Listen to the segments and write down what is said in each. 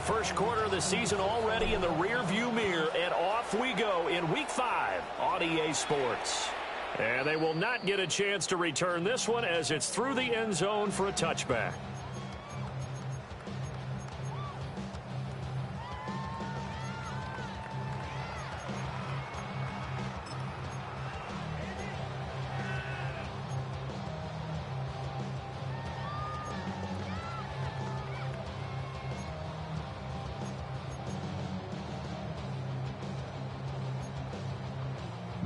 first quarter of the season already in the rearview mirror, and off we go in Week 5 on EA Sports. And they will not get a chance to return this one as it's through the end zone for a touchback.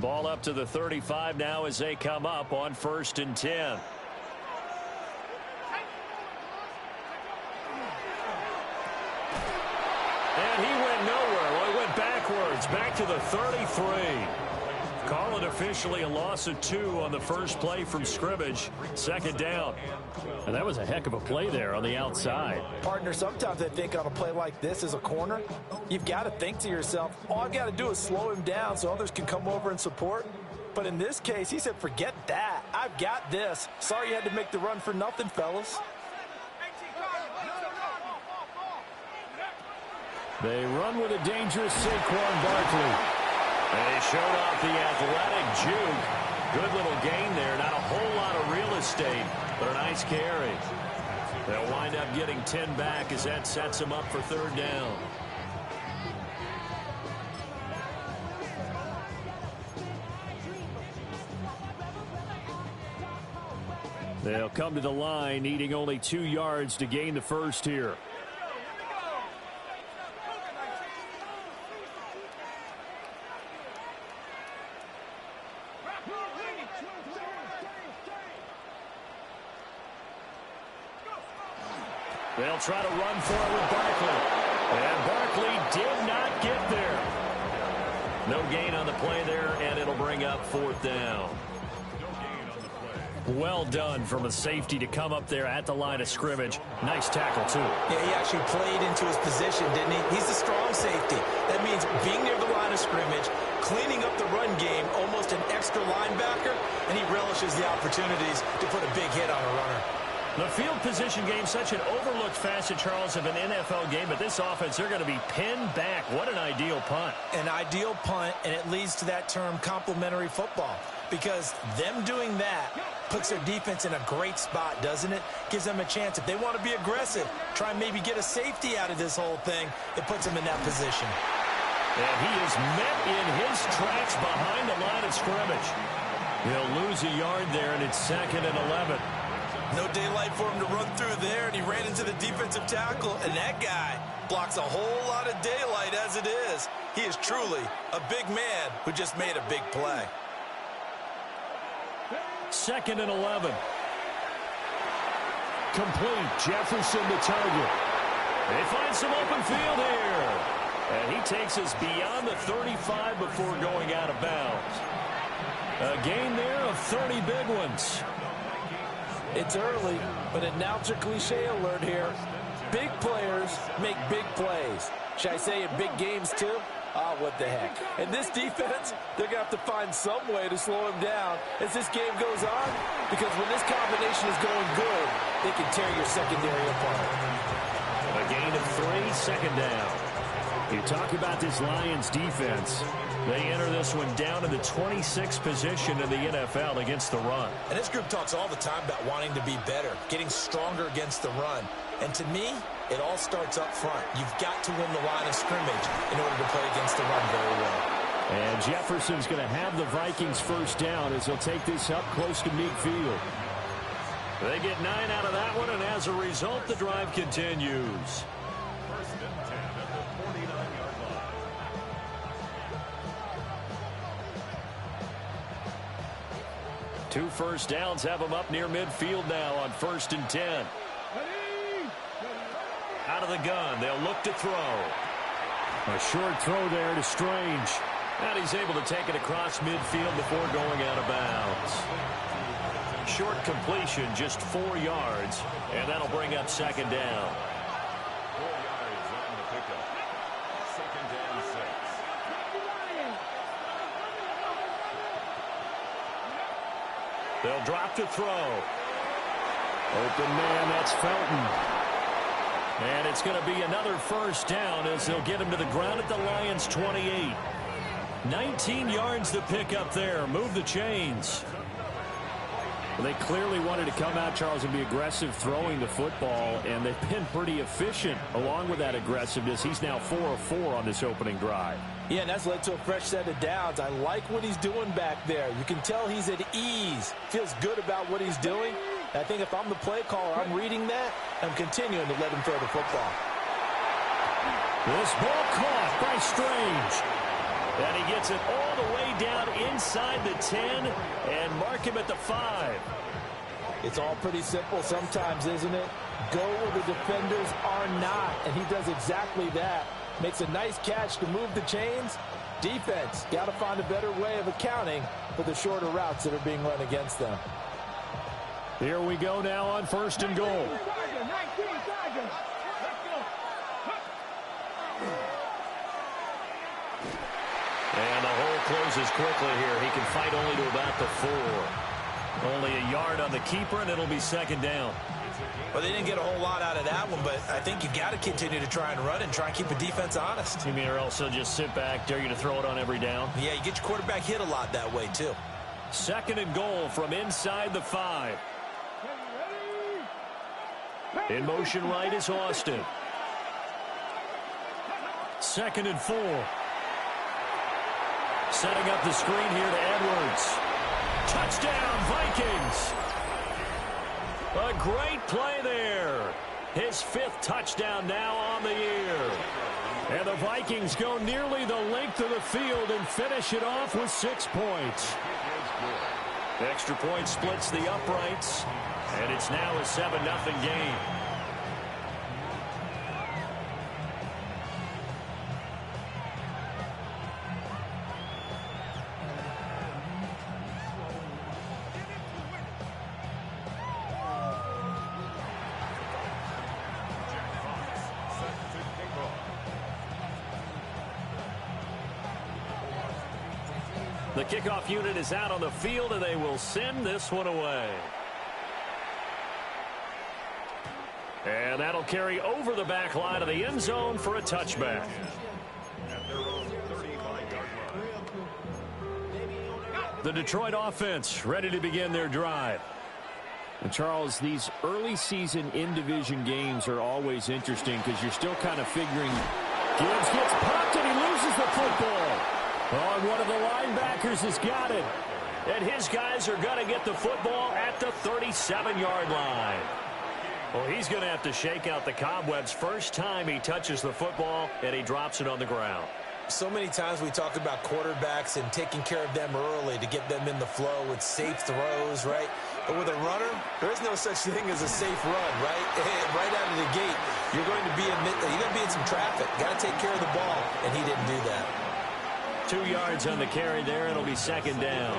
Ball up to the 35 now as they come up on 1st and 10. And he went nowhere. Well, he went backwards, back to the 33. Call it officially a loss of 2 on the first play from scrimmage. 2nd down. And that was a heck of a play there on the outside. Partner, sometimes I think on a play like this as a corner, you've got to think to yourself, all I've got to do is slow him down so others can come over and support. But in this case, he said, forget that. I've got this. Sorry you had to make the run for nothing, fellas. They run with a dangerous Saquon Barkley. And he showed off the athletic juke. Good little gain there. Not a whole lot of real estate, but a nice carry. They'll wind up getting 10 back as that sets them up for 3rd down. They'll come to the line, needing only 2 yards to gain the first here. They'll try to run for it with Barkley. And Barkley did not get there. No gain on the play there, and it'll bring up 4th down. Well done from a safety to come up there at the line of scrimmage. Nice tackle, too. Yeah, he actually played into his position, didn't he? He's a strong safety. That means being near the line of scrimmage, cleaning up the run game, almost an extra linebacker, and he relishes the opportunities to put a big hit on a runner. The field position game, such an overlooked facet, Charles, of an NFL game, but this offense, they're going to be pinned back. What an ideal punt. An ideal punt, and it leads to that term complementary football, because them doing that puts their defense in a great spot, doesn't it? Gives them a chance. If they want to be aggressive, try and maybe get a safety out of this whole thing, it puts them in that position. And he is met in his tracks behind the line of scrimmage. He'll lose a yard there, and it's 2nd and 11. No daylight for him to run through there, and he ran into the defensive tackle, and that guy blocks a whole lot of daylight as it is. He is truly a big man who just made a big play. 2nd and 11. Complete. Jefferson the target. They find some open field here. And he takes us beyond the 35 before going out of bounds. A gain there of 30 big ones. It's early, but announcer cliche alert here. Big players make big plays. Should I say in big games too? Ah, what the heck. And this defense, they're going to have to find some way to slow him down as this game goes on, because when this combination is going good, they can tear your secondary apart. A gain of 3, 2nd down. You talk about this Lions defense. They enter this one down in the 26th position in the NFL against the run. And this group talks all the time about wanting to be better, getting stronger against the run. And to me, it all starts up front. You've got to win the line of scrimmage in order to play against the run very well. And Jefferson's going to have the Vikings 1st down as they'll take this up close to midfield. They get 9 out of that one, and as a result, the drive continues. 2 first downs have them up near midfield now on 1st and 10. Out of the gun, they'll look to throw. A short throw there to Strange. And he's able to take it across midfield before going out of bounds. Short completion, just 4 yards, and that'll bring up 2nd down. 4 yards on the pickup. 2nd and 6. They'll drop to throw. Open man, that's Felton. And it's going to be another first down as they'll get him to the ground at the Lions' 28. 19 yards to pick up there. Move the chains. Well, they clearly wanted to come out, Charles, and be aggressive throwing the football, and they've been pretty efficient along with that aggressiveness. He's now 4 of 4 on this opening drive. Yeah, and that's led to a fresh set of downs. I like what he's doing back there. You can tell he's at ease. Feels good about what he's doing. I think if I'm the play caller, I'm reading that. I'm continuing to let him throw the football. This ball caught by Strange. And he gets it all the way down inside the 10 and mark him at the 5. It's all pretty simple sometimes, isn't it? Go where the defenders are not, and he does exactly that. Makes a nice catch to move the chains. Defense, got to find a better way of accounting for the shorter routes that are being run against them. Here we go now on 1st and goal. And the hole closes quickly here. He can fight only to about the 4. Only a yard on the keeper, and it'll be 2nd down. Well, they didn't get a whole lot out of that one, but I think you got to continue to try and run and try and keep the defense honest. You mean or else they'll just sit back, dare you to throw it on every down? Yeah, you get your quarterback hit a lot that way, too. 2nd and goal from inside the 5. In motion right is Austin. 2nd and 4. Setting up the screen here to Edwards. Touchdown, Vikings. A great play there. His 5th touchdown now on the year. And the Vikings go nearly the length of the field and finish it off with 6 points. Extra point splits the uprights, and it's now a 7-0 game. The kickoff unit is out on the field, and they will send this one away. And that'll carry over the back line of the end zone for a touchback. The Detroit offense ready to begin their drive. And Charles, these early season in-division games are always interesting because you're still kind of figuring Gibbs gets popped and he loses the football. Oh, and one of the linebackers has got it. And his guys are going to get the football at the 37-yard line. Well, he's going to have to shake out the cobwebs first time he touches the football, and he drops it on the ground. So many times we talk about quarterbacks and taking care of them early to get them in the flow with safe throws, right? But with a runner, there is no such thing as a safe run, right? Right out of the gate, you're going to be in some traffic. Got to take care of the ball, and he didn't do that. 2 yards on the carry there. It'll be 2nd down.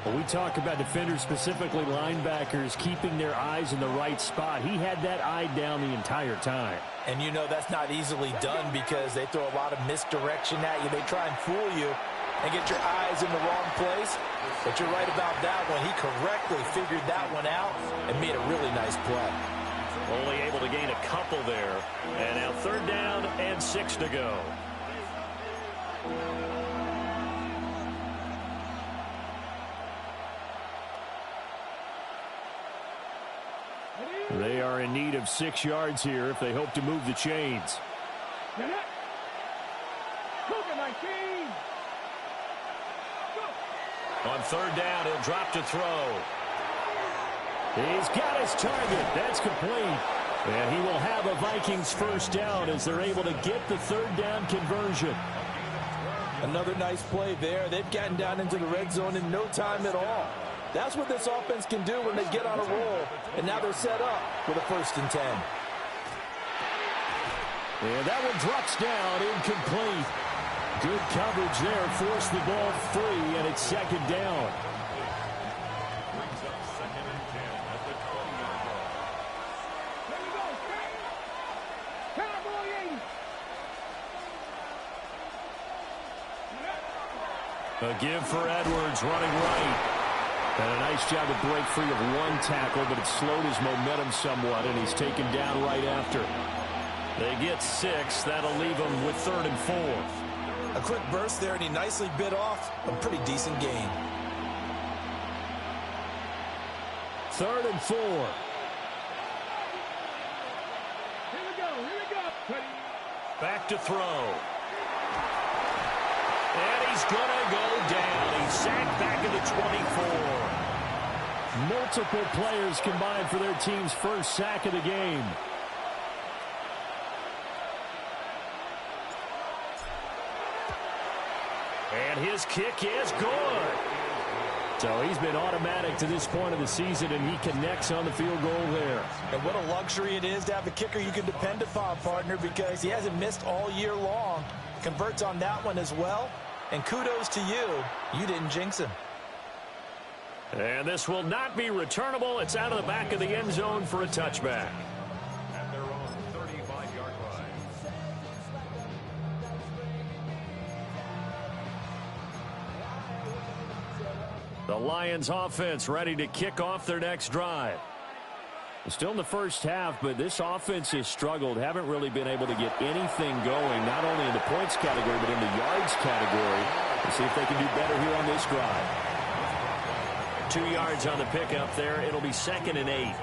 Well, we talk about defenders, specifically linebackers, keeping their eyes in the right spot. He had that eye down the entire time. And you know that's not easily done because they throw a lot of misdirection at you. They try and fool you and get your eyes in the wrong place. But you're right about that one. He correctly figured that one out and made a really nice play. Only able to gain a couple there. And now 3rd down and 6 to go. They are in need of 6 yards here if they hope to move the chains. On 3rd down, he'll drop to throw. He's got his target. That's complete. And he will have a Vikings first down as they're able to get the 3rd down conversion. Another nice play there. They've gotten down into the red zone in no time at all. That's what this offense can do when they get on a roll. And now they're set up with a 1st and 10. And that one drops down, incomplete. Good coverage there, forced the ball free, and it's 2nd down. Brings up 2nd and 10 at the 20-yard line. A give for Edwards running right. And a nice job to break free of one tackle, but it slowed his momentum somewhat, and he's taken down right after. They get 6. That'll leave him with 3rd and 4. A quick burst there, and he nicely bit off a pretty decent gain. 3rd and 4. Here we go. Back to throw. And he's going to go down. He's sacked back at the 24. Multiple players combined for their team's first sack of the game. And his kick is good. So he's been automatic to this point of the season, and he connects on the field goal there. And what a luxury it is to have a kicker you can depend upon, partner, because he hasn't missed all year long. Converts on that one as well. And kudos to you. You didn't jinx him. And this will not be returnable. It's out of the back of the end zone for a touchback. At their own 35-yard line. The Lions offense ready to kick off their next drive. Still in the first half, but this offense has struggled. Haven't really been able to get anything going, not only in the points category, but in the yards category. Let's see if they can do better here on this drive. 2 yards on the pickup there. It'll be 2nd and 8.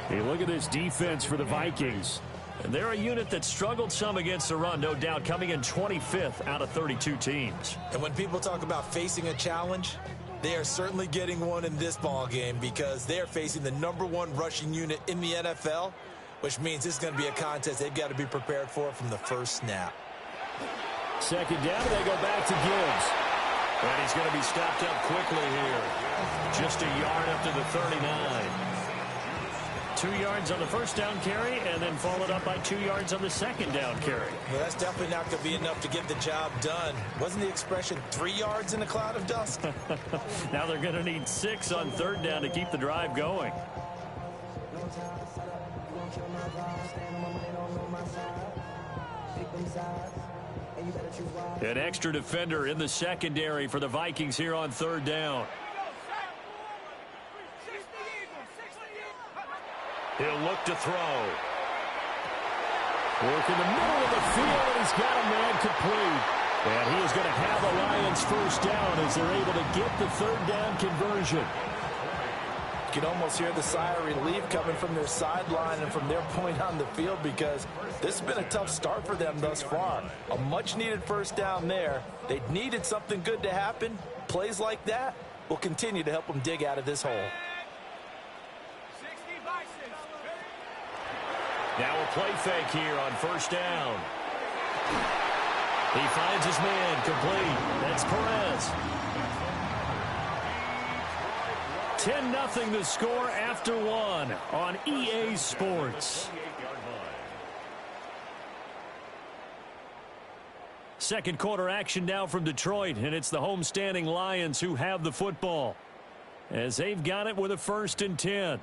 Hey, look at this defense for the Vikings. And they're a unit that struggled some against the run, no doubt, coming in 25th out of 32 teams. And when people talk about facing a challenge, they are certainly getting one in this ball game because they are facing the #1 rushing unit in the NFL, which means this is going to be a contest they've got to be prepared for from the first snap. 2nd down, they go back to Gibbs. And he's going to be stopped up quickly here. Just a yard up to the 39. 2 yards on the first down carry, and then followed up by 2 yards on the second down carry. Well, that's definitely not going to be enough to get the job done. Wasn't the expression 3 yards in a cloud of dust? Now they're going to need 6 on 3rd down to keep the drive going. An extra defender in the secondary for the Vikings here on 3rd down. He'll look to throw. Work in the middle of the field, and he's got a man complete. And he is going to have the Lions first down as they're able to get the 3rd down conversion. You can almost hear the sigh of relief coming from their sideline and from their point on the field because this has been a tough start for them thus far. A much-needed first down there. They needed something good to happen. Plays like that will continue to help them dig out of this hole. Now a play fake here on 1st down. He finds his man complete. That's Perez. 10-0 the score after 1 on EA Sports. Second quarter action now from Detroit, and it's the homestanding Lions who have the football as they've got it with a 1st and 10.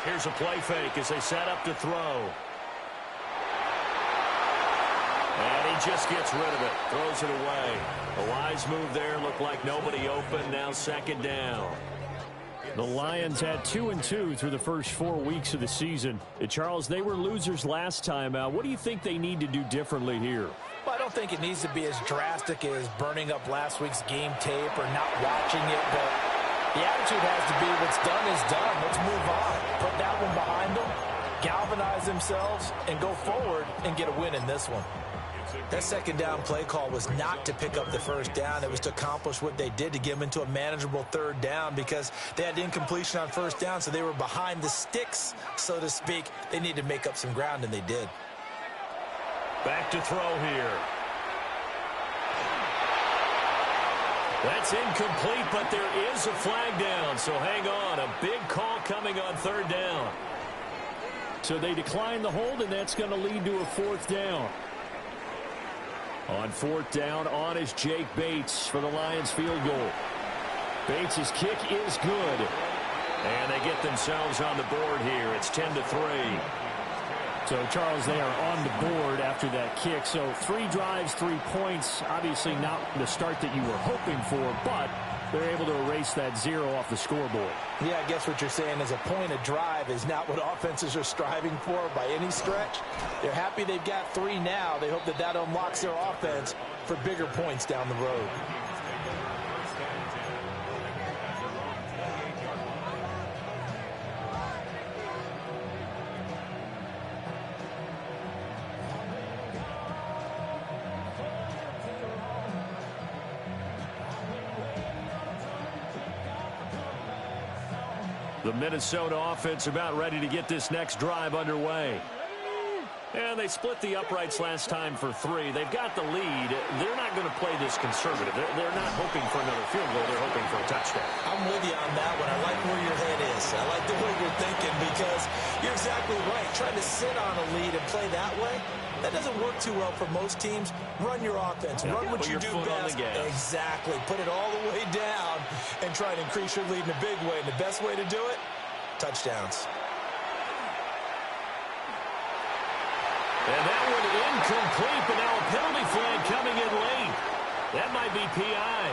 Here's a play fake as they set up to throw. And he just gets rid of it. Throws it away. A wise move there. Looked like nobody open. Now 2nd down. The Lions had 2-2 through the first 4 weeks of the season. Charles, they were losers last time out. What do you think they need to do differently here? Well, I don't think it needs to be as drastic as burning up last week's game tape or not watching it, but the attitude has to be what's done is done. Let's move on. Put that one behind them, galvanize themselves, and go forward and get a win in this one. That 2nd down play call was not to pick up the 1st down. It was to accomplish what they did to get them into a manageable 3rd down because they had incompletion on 1st down, so they were behind the sticks, so to speak. They needed to make up some ground, and they did. Back to throw here. That's incomplete, but there is a flag down, so hang on. A big call coming on 3rd down. So they decline the hold, and that's going to lead to a 4th down. On 4th down, on is Jake Bates for the Lions field goal. Bates' kick is good. And they get themselves on the board here. It's 10-3. So, Charles, they are on the board after that kick. So 3 drives, 3 points. Obviously not the start that you were hoping for, but they're able to erase that 0 off the scoreboard. Yeah, I guess what you're saying is a point a drive is not what offenses are striving for by any stretch. They're happy they've got 3 now. They hope that that unlocks their offense for bigger points down the road. The Minnesota offense about ready to get this next drive underway. And they split the uprights last time for 3. They've got the lead. They're not going to play this conservative. They're not hoping for another field goal. They're hoping for a touchdown. I'm with you on that one. I like where your head is. I like the way you're thinking because you're exactly right. Trying to sit on a lead and play that way, that doesn't work too well for most teams. Run your offense. Run what you do best. Exactly. Put it all the way down and try to increase your lead in a big way. And the best way to do it, touchdowns. And that one incomplete, but now a penalty flag coming in late. That might be PI.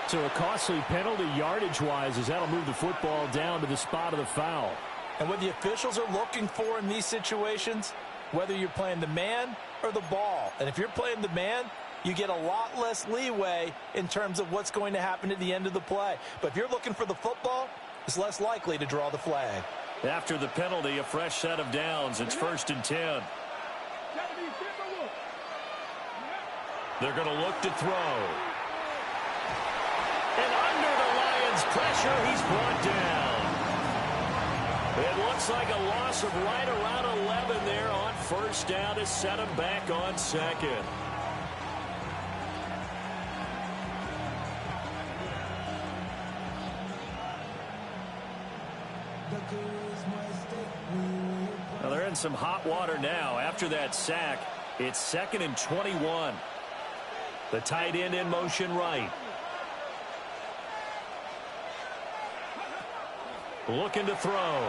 So a costly penalty yardage-wise as that'll move the football down to the spot of the foul. And what the officials are looking for in these situations, whether you're playing the man or the ball. And if you're playing the man, you get a lot less leeway in terms of what's going to happen at the end of the play. But if you're looking for the football, it's less likely to draw the flag. After the penalty, a fresh set of downs. It's 1st and 10. They're going to look to throw. And under the Lions' pressure, he's brought down. It looks like a loss of right around 11 there on 1st down to set him back on 2nd. Well, they're in some hot water now. After that sack, it's 2nd and 21. The tight end in motion right. Looking to throw.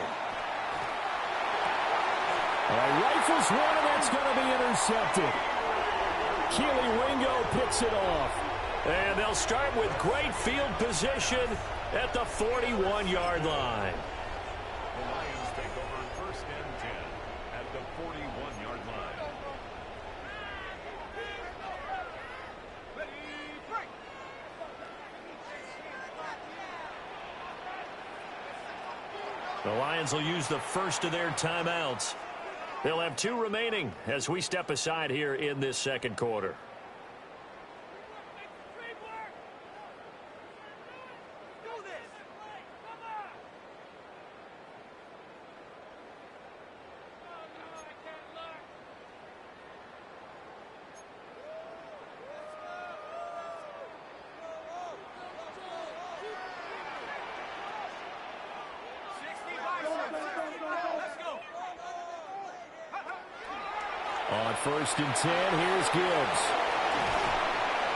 Rifles one, and that's going to be intercepted. Keely Ringo picks it off. And they'll start with great field position at the 41-yard line. The Lions take over 1st and 10 at the 41-yard line. The Lions will use the first of their timeouts. They'll have 2 remaining as we step aside here in this 2nd quarter. On 1st and 10, here's Gibbs.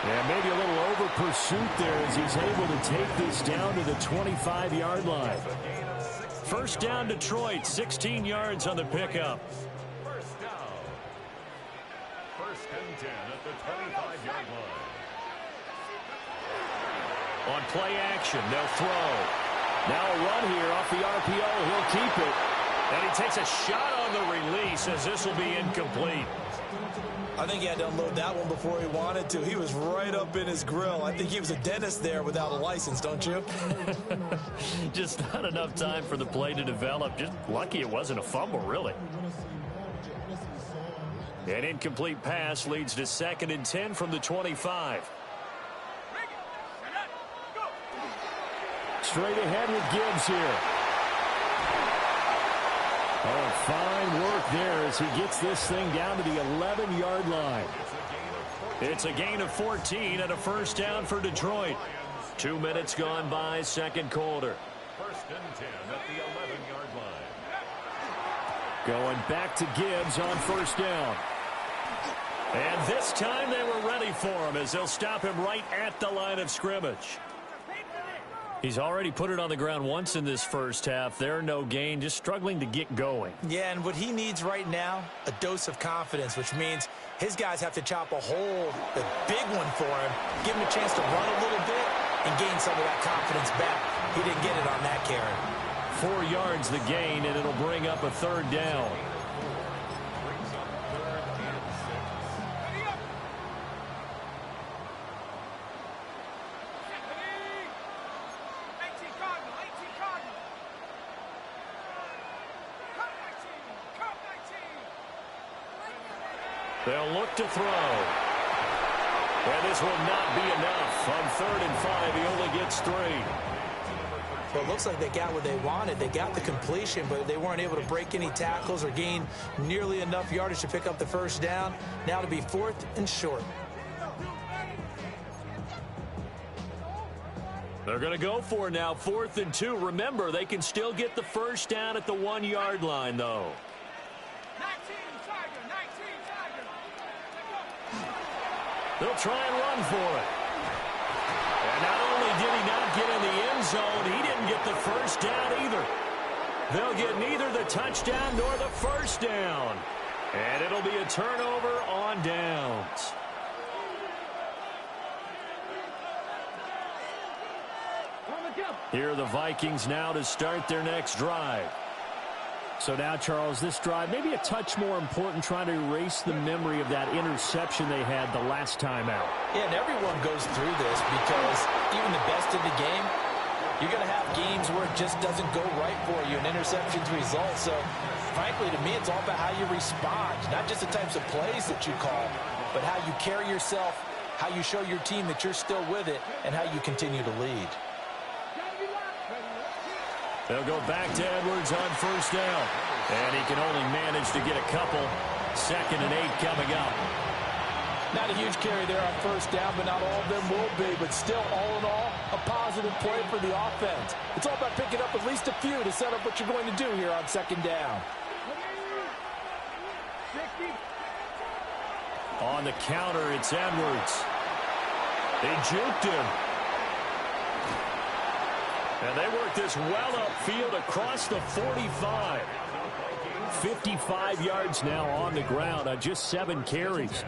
And maybe a little over pursuit there as he's able to take this down to the 25-yard line. 1st down Detroit, 16 yards on the pickup. 1st down. 1st and 10 at the 25-yard line. On play action, they'll throw. Now a run here off the RPO. He'll keep it. And he takes a shot on the release as this will be incomplete. I think he had to unload that one before he wanted to. He was right up in his grill. I think he was a dentist there without a license, don't you? Just not enough time for the play to develop. Just lucky it wasn't a fumble, really. An incomplete pass leads to 2nd and 10 from the 25. Straight ahead with Gibbs here. Oh, fine work there as he gets this thing down to the 11-yard line. It's a gain of 14 and a 1st down for Detroit. 2 minutes gone by, 2nd quarter. 1st and 10 at the 11-yard line. Going back to Gibbs on 1st down. And this time they were ready for him as they'll stop him right at the line of scrimmage. He's already put it on the ground once in this first half. There, no gain, just struggling to get going. Yeah, and what he needs right now, a dose of confidence, which means his guys have to chop a hole, a big one for him, give him a chance to run a little bit and gain some of that confidence back. He didn't get it on that carry. 4 yards the gain, and it'll bring up a third down. They'll look to throw. And this will not be enough. On 3rd and 5, he only gets 3. Well, it looks like they got what they wanted. They got the completion, but they weren't able to break any tackles or gain nearly enough yardage to pick up the first down. Now to be 4th and short. They're going to go for it now, 4th and 2. Remember, they can still get the first down at the 1-yard line, though. They'll try and run for it. And not only did he not get in the end zone, he didn't get the first down either. They'll get neither the touchdown nor the first down. And it'll be a turnover on downs. Here are the Vikings now to start their next drive. So now, Charles, this drive maybe a touch more important, trying to erase the memory of that interception they had the last time out. Yeah, and everyone goes through this because even the best in the game, you're going to have games where it just doesn't go right for you, and interceptions result. So, frankly, to me, it's all about how you respond, not just the types of plays that you call, but how you carry yourself, how you show your team that you're still with it, and how you continue to lead. They'll go back to Edwards on first down. And he can only manage to get a couple. 2nd and 8 coming up. Not a huge carry there on first down, but not all of them will be. But still, all in all, a positive play for the offense. It's all about picking up at least a few to set up what you're going to do here on 2nd down. On the counter, it's Edwards. They juked him. And they work this well upfield across the 45. 55 yards now on the ground on just 7 carries.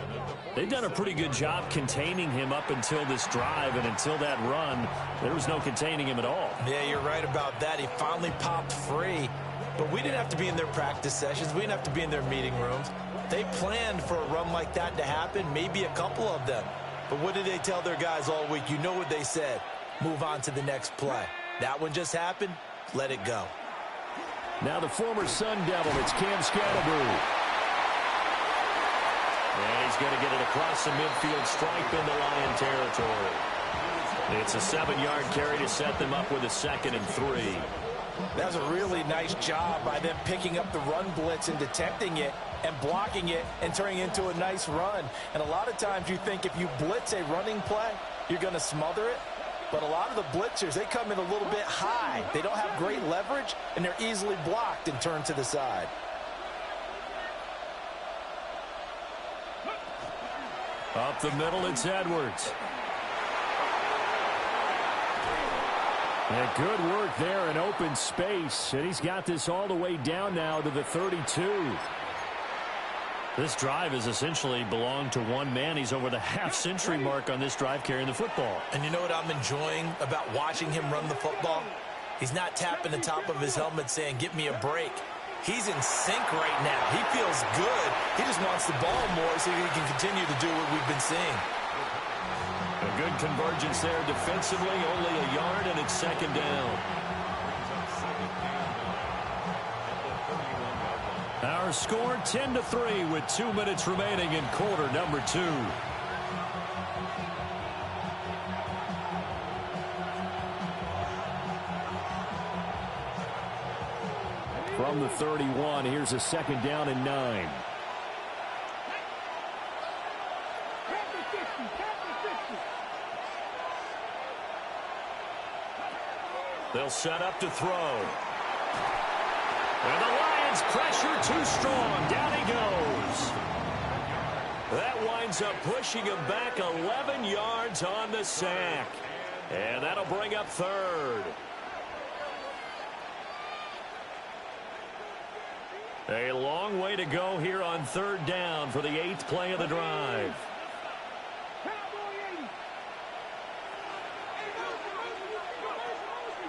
They've done a pretty good job containing him up until this drive, and until that run, there was no containing him at all. Yeah, you're right about that. He finally popped free. But we didn't have to be in their practice sessions. We didn't have to be in their meeting rooms. They planned for a run like that to happen, maybe a couple of them. But what did they tell their guys all week? You know what they said. Move on to the next play. That one just happened. Let it go. Now the former Sun Devil, it's Cam Scatterboo. And he's going to get it across the midfield stripe into Lion territory. It's a 7-yard carry to set them up with a 2nd and 3. That was a really nice job by them picking up the run blitz and detecting it and blocking it and turning it into a nice run. And a lot of times you think if you blitz a running play, you're going to smother it. But a lot of the blitzers, they come in a little bit high. They don't have great leverage, and they're easily blocked and turned to the side. Up the middle, it's Edwards. And good work there in open space. And he's got this all the way down now to the 32. This drive has essentially belonged to one man. He's over the half-century mark on this drive carrying the football. And you know what I'm enjoying about watching him run the football? He's not tapping the top of his helmet saying, "Get me a break." He's in sync right now. He feels good. He just wants the ball more so he can continue to do what we've been seeing. A good convergence there defensively, only a yard, and it's 2nd down. Our score 10-3 with 2 minutes remaining in quarter number 2. From the 31, here's a 2nd down and 9. They'll set up to throw. And the Lions pressure too strong. Down he goes. That winds up pushing him back 11 yards on the sack. And that'll bring up third. A long way to go here on third down for the 8th play of the drive.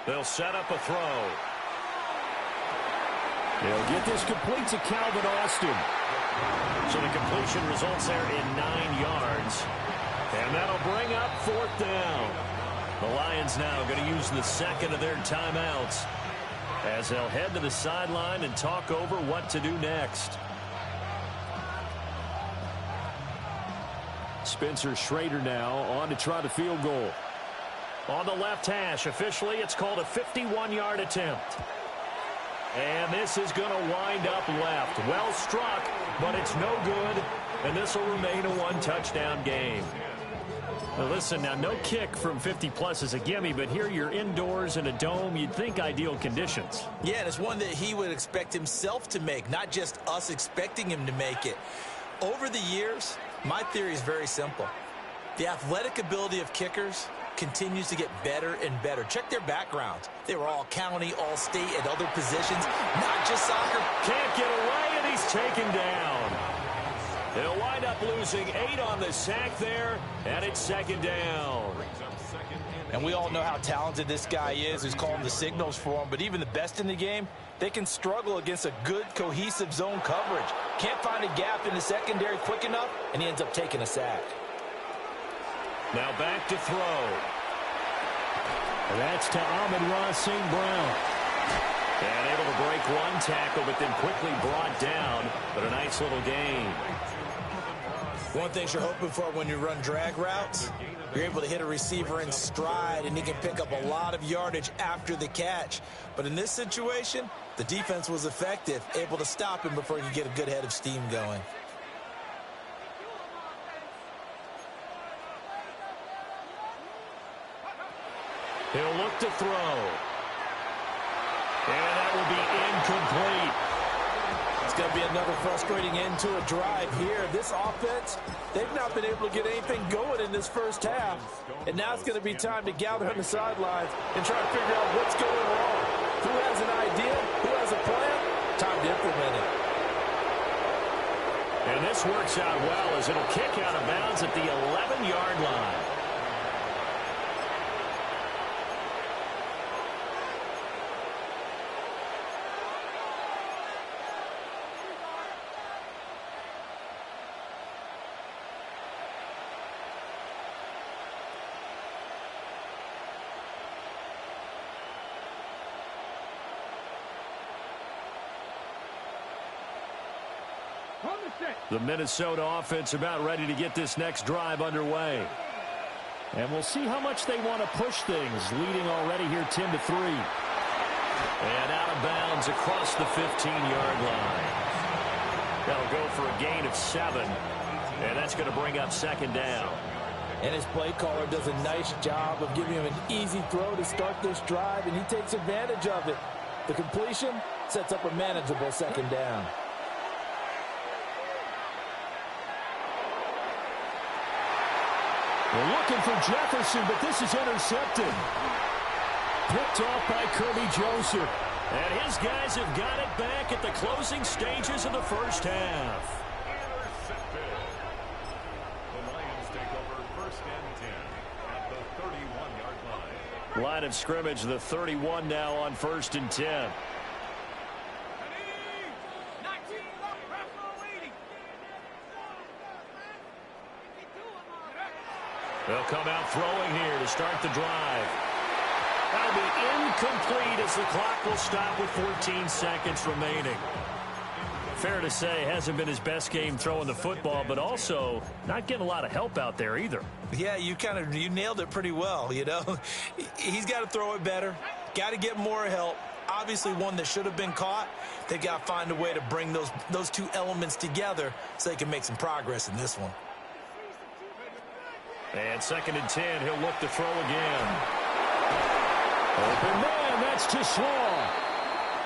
They'll set up a throw. They'll get this complete to Calvin Austin. So the completion results there in 9 yards. And that'll bring up 4th down. The Lions now going to use the second of their timeouts as they'll head to the sideline and talk over what to do next. Spencer Schrader now on to try the field goal. On the left hash, officially it's called a 51-yard attempt. And this is going to wind up left. Well struck, but it's no good. And this will remain a 1-touchdown game. Now listen, now no kick from 50-plus is a gimme, but here you're indoors in a dome. You'd think ideal conditions. Yeah, and it's one that he would expect himself to make, not just us expecting him to make it. Over the years, my theory is very simple. The athletic ability of kickers continues to get better and better. Check their backgrounds. They were all county, all state, at other positions, not just soccer. Can't get away, and he's taken down. They'll wind up losing 8 on the sack there, and it's 2nd down. And we all know how talented this guy is, who's calling the signals for him, but even the best in the game, they can struggle against a good, cohesive zone coverage. Can't find a gap in the secondary quick enough, and he ends up taking a sack. Now back to throw. And that's to Amon-Ra St. Brown. And able to break one tackle, but then quickly brought down. But a nice little gain. One thing you're hoping for when you run drag routes, you're able to hit a receiver in stride, and he can pick up a lot of yardage after the catch. But in this situation, the defense was effective, able to stop him before he could get a good head of steam going. He'll look to throw. And that will be incomplete. It's going to be another frustrating end to a drive here. This offense, they've not been able to get anything going in this first half. And now it's going to be time to gather on the sidelines and try to figure out what's going wrong. Who has an idea? Who has a plan? Time to implement it. And this works out well as it'll kick out of bounds at the 11-yard line. The Minnesota offense about ready to get this next drive underway. And we'll see how much they want to push things, leading already here 10-3. And out of bounds across the 15-yard line. That'll go for a gain of 7. And that's going to bring up 2nd down. And his play caller does a nice job of giving him an easy throw to start this drive, and he takes advantage of it. The completion sets up a manageable 2nd down. We're looking for Jefferson, but this is intercepted. Picked off by Kirby Joseph. And his guys have got it back at the closing stages of the first half. The Lions take over 1st and 10 at the 31-yard line. Line of scrimmage, the 31 now on 1st and 10. They'll come out throwing here to start the drive. That'll be incomplete as the clock will stop with 14 seconds remaining. Fair to say, hasn't been his best game throwing the football, but also not getting a lot of help out there either. Yeah, you nailed it pretty well, you know. He's got to throw it better, got to get more help. Obviously one that should have been caught. They've got to find a way to bring those two elements together so they can make some progress in this one. And 2nd and 10, he'll look to throw again. Open man, that's too small.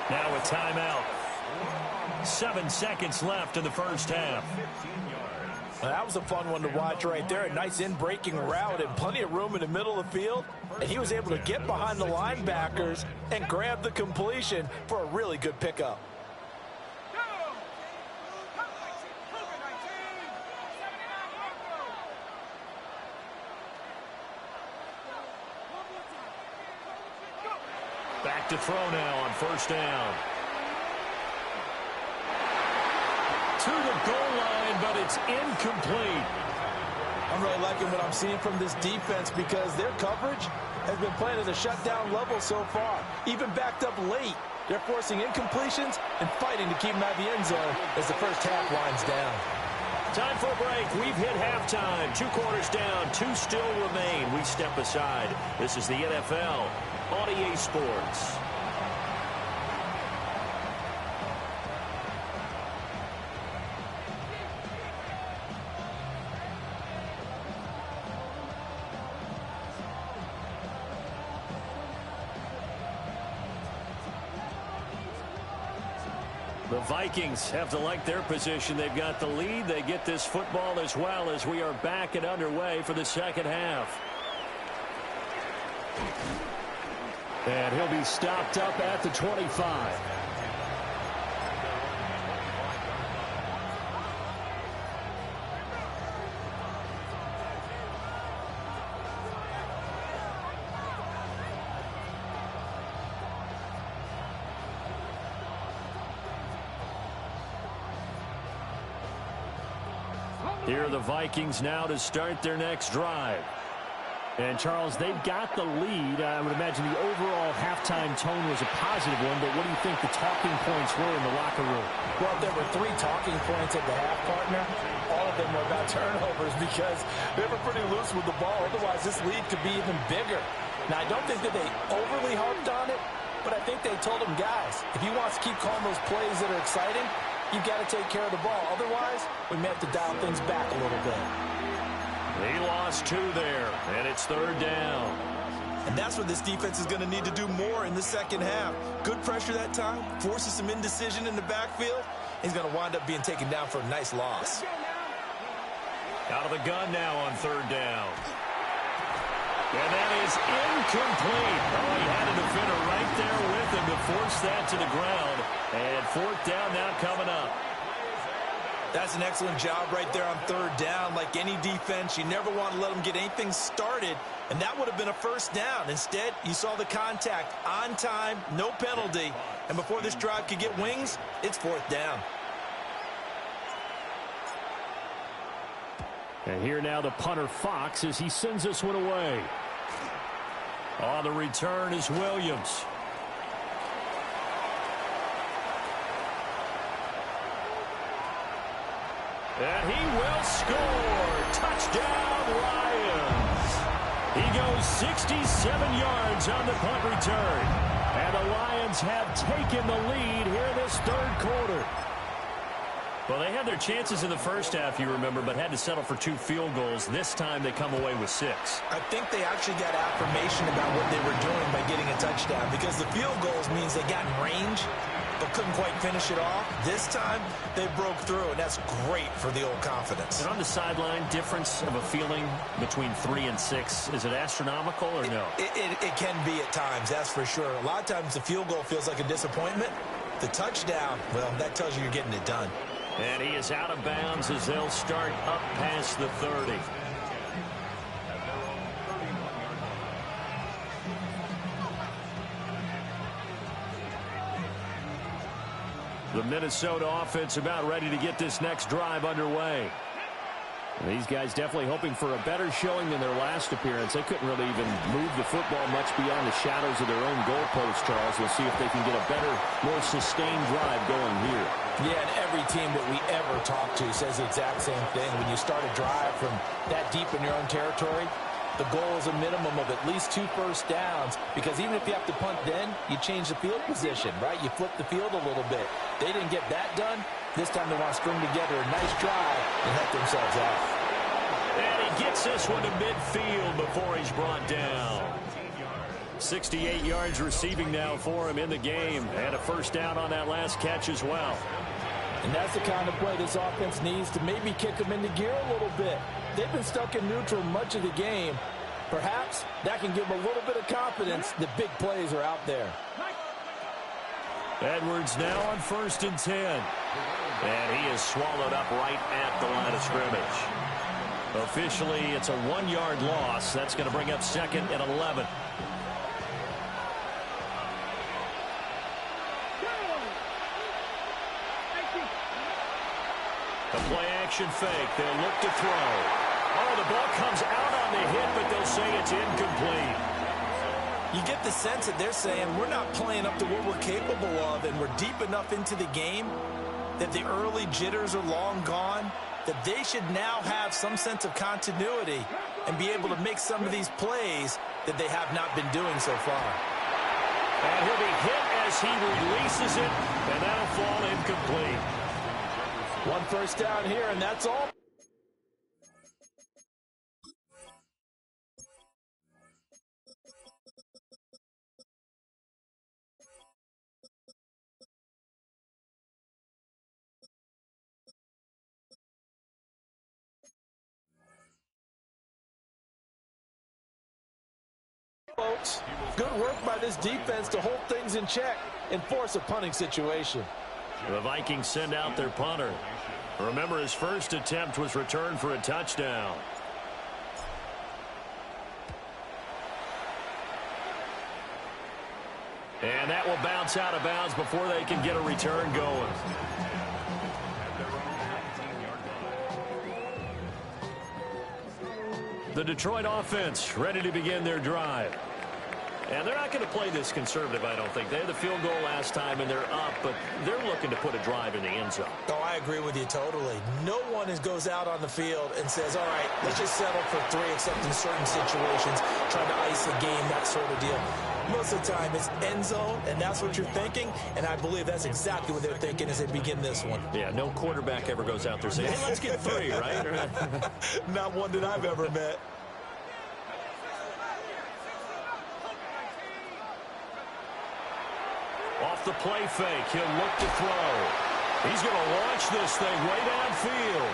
Now a timeout. 7 seconds left in the first half. Well, that was a fun one to watch right there. A nice in-breaking route and plenty of room in the middle of the field. And he was able to get behind the linebackers and grab the completion for a really good pickup. Back to throw now on first down. To the goal line, but it's incomplete. I'm really liking what I'm seeing from this defense because their coverage has been playing at a shutdown level so far. Even backed up late, they're forcing incompletions and fighting to keep them out of the end zone as the first half winds down. Time for a break. We've hit halftime. 2 quarters down, 2 still remain. We step aside. This is the NFL on EA Sports. The Vikings have to like their position. They've got the lead. They get this football as well as we are back and underway for the second half. And he'll be stopped up at the 25. Here are the Vikings now to start their next drive. And, Charles, they've got the lead. I would imagine the overall halftime tone was a positive one, but what do you think the talking points were in the locker room? Well, there were 3 talking points at the half, partner. All of them were about turnovers because they were pretty loose with the ball. Otherwise, this lead could be even bigger. Now, I don't think that they overly harped on it, but I think they told them, guys, if you want to keep calling those plays that are exciting, you've got to take care of the ball. Otherwise, we may have to dial things back a little bit. He lost 2 there, and it's 3rd down. And that's what this defense is going to need to do more in the second half. Good pressure that time, forces some indecision in the backfield. He's going to wind up being taken down for a nice loss. Out of the gun now on 3rd down. And that is incomplete. Oh, he had a defender right there with him to force that to the ground. And 4th down now coming up. That's an excellent job right there on 3rd down. Like any defense, you never want to let them get anything started, and that would have been a first down. Instead, you saw the contact on time, no penalty, and before this drive could get wings, it's 4th down. And here now the punter Fox as he sends this one away. On the return is Williams. And he will score. Touchdown, Lions. He goes 67 yards on the punt return. And the Lions have taken the lead here this 3rd quarter. Well, they had their chances in the first half, you remember, but had to settle for 2 field goals. This time they come away with 6. I think they actually got affirmation about what they were doing by getting a touchdown, because the field goals means they got in range but couldn't quite finish it off. This time they broke through, and that's great for the old confidence. And on the sideline, difference of a feeling between 3 and 6, is it astronomical or no? It can be at times, that's for sure. A lot of times the field goal feels like a disappointment. The touchdown, well, that tells you you're getting it done. And he is out of bounds as they'll start up past the 30. The Minnesota offense about ready to get this next drive underway. And these guys definitely hoping for a better showing than their last appearance. They couldn't really even move the football much beyond the shadows of their own goalpost, Charles. We'll see if they can get a better, more sustained drive going here. Yeah, and every team that we ever talk to says the exact same thing. When you start a drive from that deep in your own territory, the goal is a minimum of at least 2 first downs, because even if you have to punt then, you change the field position, right? You flip the field a little bit. They didn't get that done. This time they want to string together a nice drive and help themselves out. And he gets this one to midfield before he's brought down. 68 yards receiving now for him in the game, and a first down on that last catch as well. And that's the kind of play this offense needs to maybe kick them into gear a little bit. They've been stuck in neutral much of the game. Perhaps that can give them a little bit of confidence that big plays are out there. Edwards now on 1st and 10. And he is swallowed up right at the line of scrimmage. Officially, it's a 1-yard loss. That's going to bring up 2nd and 11. The play-action fake. They'll look to throw. Oh, the ball comes out on the hit, but they'll say it's incomplete. You get the sense that they're saying we're not playing up to what we're capable of, and we're deep enough into the game that the early jitters are long gone, that they should now have some sense of continuity and be able to make some of these plays that they have not been doing so far. And he'll be hit as he releases it, and that'll fall incomplete. 1 first down here, and that's all. Folks, good work by this defense to hold things in check and force a punting situation. The Vikings send out their punter. Remember, his first attempt was returned for a touchdown. And that will bounce out of bounds before they can get a return going. The Detroit offense ready to begin their drive. And they're not going to play this conservative, I don't think. They had the field goal last time, and they're up, but they're looking to put a drive in the end zone. Oh, I agree with you totally. No one goes out on the field and says, all right, let's just settle for 3, except in certain situations, trying to ice a game, that sort of deal. Most of the time, it's end zone, and that's what you're thinking, and I believe that's exactly what they're thinking as they begin this one. Yeah, no quarterback ever goes out there saying, hey, let's get 3, right? Not one that I've ever met. Off the play fake, he'll look to throw. He's going to launch this thing way downfield.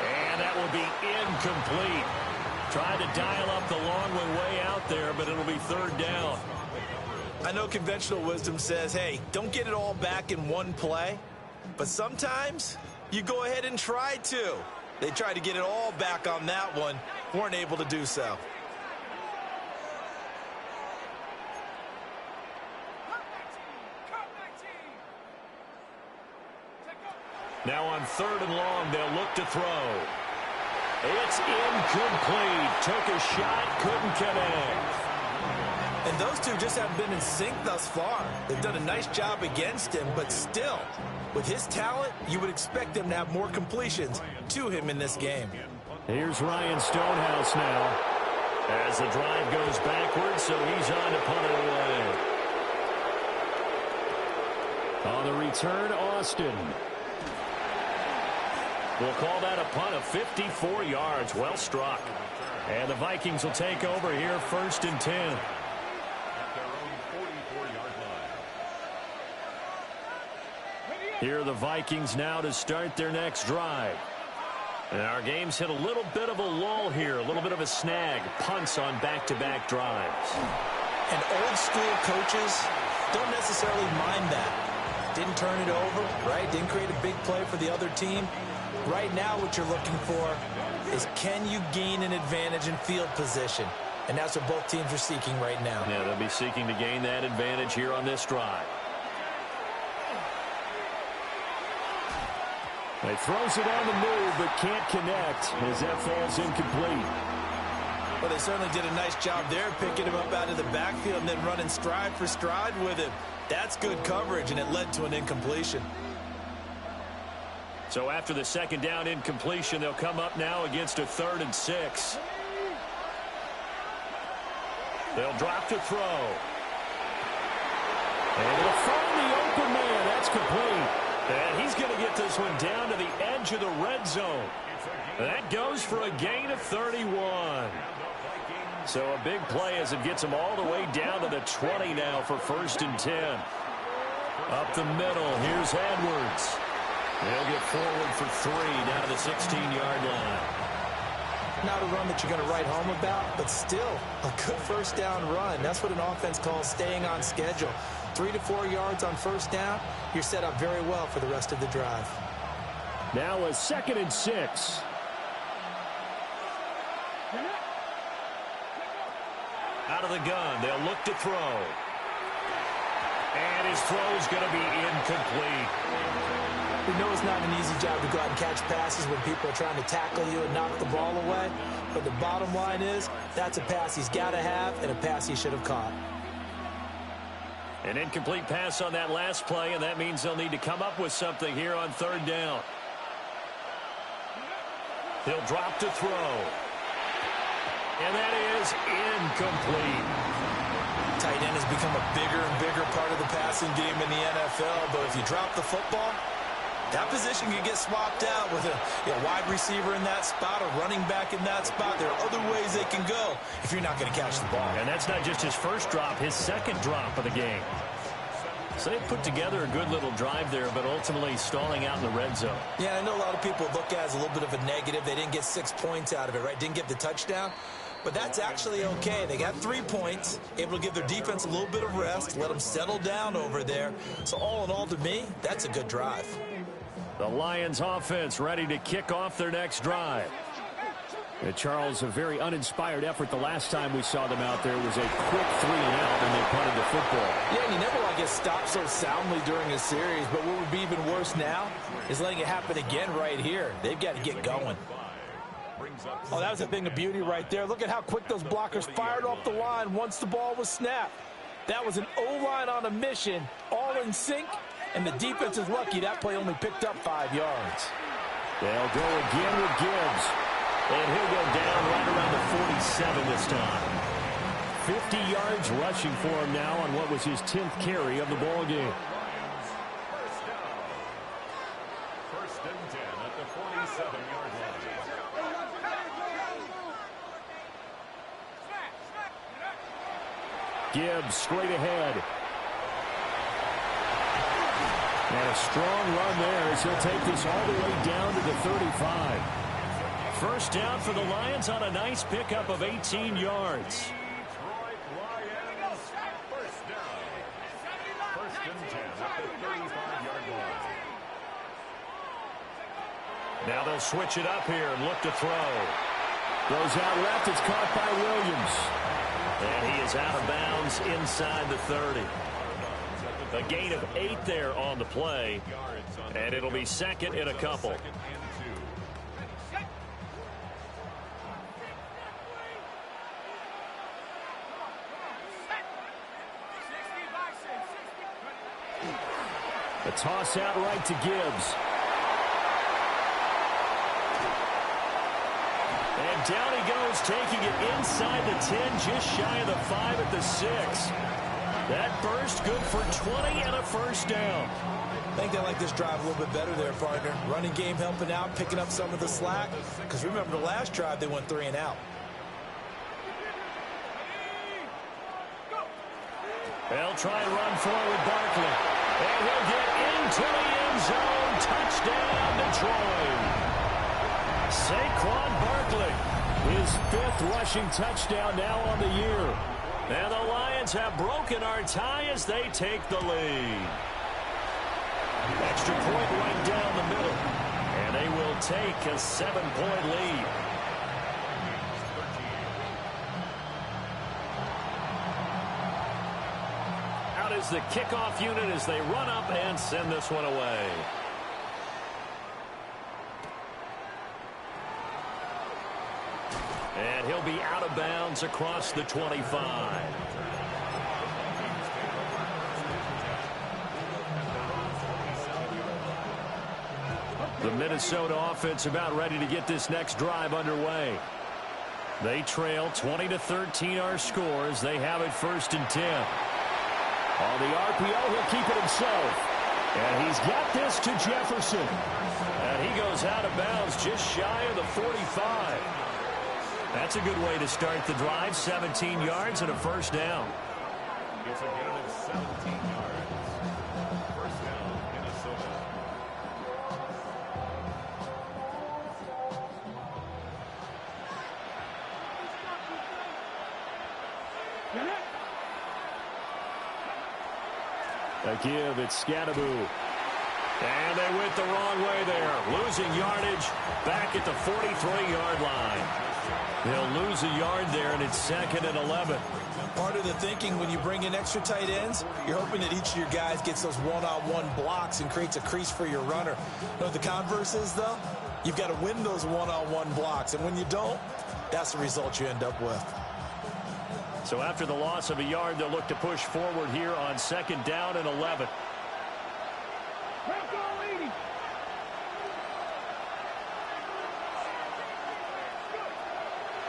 And that will be incomplete. Tried to dial up the long way out there, but it'll be 3rd down. I know conventional wisdom says, hey, don't get it all back in one play. But sometimes you go ahead and try to. They tried to get it all back on that one, weren't able to do so. Now on 3rd and long, they'll look to throw. It's incomplete. Took a shot, couldn't connect. And those two just haven't been in sync thus far. They've done a nice job against him, but still, with his talent, you would expect them to have more completions to him in this game. Here's Ryan Stonehouse now. As the drive goes backwards, so he's on to punt it away. On the return, Austin. We'll call that a punt of 54 yards. Well struck. And the Vikings will take over here 1st and 10. Here are the Vikings now to start their next drive. And our game's hit a little bit of a lull here, a little bit of a snag. Punts on back-to-back drives. And old-school coaches don't necessarily mind that. Didn't turn it over, right? Didn't create a big play for the other team. Right now what you're looking for is can you gain an advantage in field position? And that's what both teams are seeking right now. Yeah, they'll be seeking to gain that advantage here on this drive. He throws it on the move, but can't connect as that falls incomplete. Well, they certainly did a nice job there, picking him up out of the backfield and then running stride for stride with him. That's good coverage, and it led to an incompletion. So after the 2nd down incompletion, they'll come up now against a 3rd and 6. They'll drop to throw. And it'll find the open man. That's complete. And he's going to get this one down to the edge of the red zone. That goes for a gain of 31. So a big play as it gets him all the way down to the 20 now for 1st and 10. Up the middle, here's Edwards. They'll get forward for 3 down to the 16-yard line. Not a run that you're going to write home about, but still a good first down run. That's what an offense calls staying on schedule. 3 to 4 yards on first down, you're set up very well for the rest of the drive. Now a 2nd and 6. Out of the gun, they'll look to throw. And his throw's going to be incomplete. We know it's not an easy job to go out and catch passes when people are trying to tackle you and knock the ball away. But the bottom line is, that's a pass he's got to have and a pass he should have caught. An incomplete pass on that last play, and that means they'll need to come up with something here on 3rd down. He'll drop to throw. And that is incomplete. Tight end has become a bigger and bigger part of the passing game in the NFL, but if you drop the football, that position can get swapped out with a wide receiver in that spot, a running back in that spot. There are other ways they can go if you're not going to catch the ball. And that's not just his first drop, his 2nd drop of the game. So they put together a good little drive there, but ultimately stalling out in the red zone. Yeah, I know a lot of people look at it as a little bit of a negative. They didn't get 6 points out of it, right? Didn't get the touchdown. But that's actually okay. They got 3 points, able to give their defense a little bit of rest, let them settle down over there. So all in all, to me, that's a good drive. The Lions offense ready to kick off their next drive. Charles, a very uninspired effort. The last time we saw them out there was a quick 3 and out, and they punted the football. Yeah, and you never want to get stopped so soundly during a series, but what would be even worse now is letting it happen again right here. They've got to get going. Oh, that was a thing of beauty right there. Look at how quick those blockers fired off the line once the ball was snapped. That was an O-line on a mission, all in sync, and the defense is lucky that play only picked up 5 yards. They'll go again with Gibbs. And he'll go down right around the 47 this time. 50 yards rushing for him now on what was his 10th carry of the ball game. First and 10 at the 47-yard line. Gibbs straight ahead. And a strong run there as he'll take this all the way down to the 35. First down for the Lions on a nice pickup of 18 yards. Detroit Lions, first down. First and 10 at the 35-yard line. Now they'll switch it up here and look to throw. Goes out left. It's caught by Williams. And he is out of bounds inside the 30. A gain of 8 there on the play. And it'll be 2nd and a couple. A toss out right to Gibbs. And down he goes, taking it inside the 10, just shy of the 5 at the 6. That burst good for 20 and a first down. I think they like this drive a little bit better there, partner. Running game helping out, picking up some of the slack. Because remember, the last drive, they went 3 and out. They'll try and run forward Barkley. And he'll get into the end zone. Touchdown, Detroit. Saquon Barkley, his 5th rushing touchdown now on the year. And the Lions have broken our tie as they take the lead. Extra point right down the middle. And they will take a 7-point lead. Out is the kickoff unit as they run up and send this one away. And he'll be out of bounds across the 25. The Minnesota offense about ready to get this next drive underway. They trail 20-13 our scores. They have it 1st and 10. On the RPO, he'll keep it himself. And he's got this to Jefferson. And he goes out of bounds just shy of the 45. That's a good way to start the drive. 17 yards and a first down. It's a gain of 17 yards. First down, Minnesota. A give, it's Scadaboo. And they went the wrong way there. Losing yardage back at the 43-yard line. They'll lose a yard there, and it's 2nd and 11. Part of the thinking when you bring in extra tight ends, you're hoping that each of your guys gets those one-on-one blocks and creates a crease for your runner. You know what the converse is, though? You've got to win those one-on-one blocks, and when you don't, that's the result you end up with. So after the loss of a yard, they'll look to push forward here on 2nd down and 11.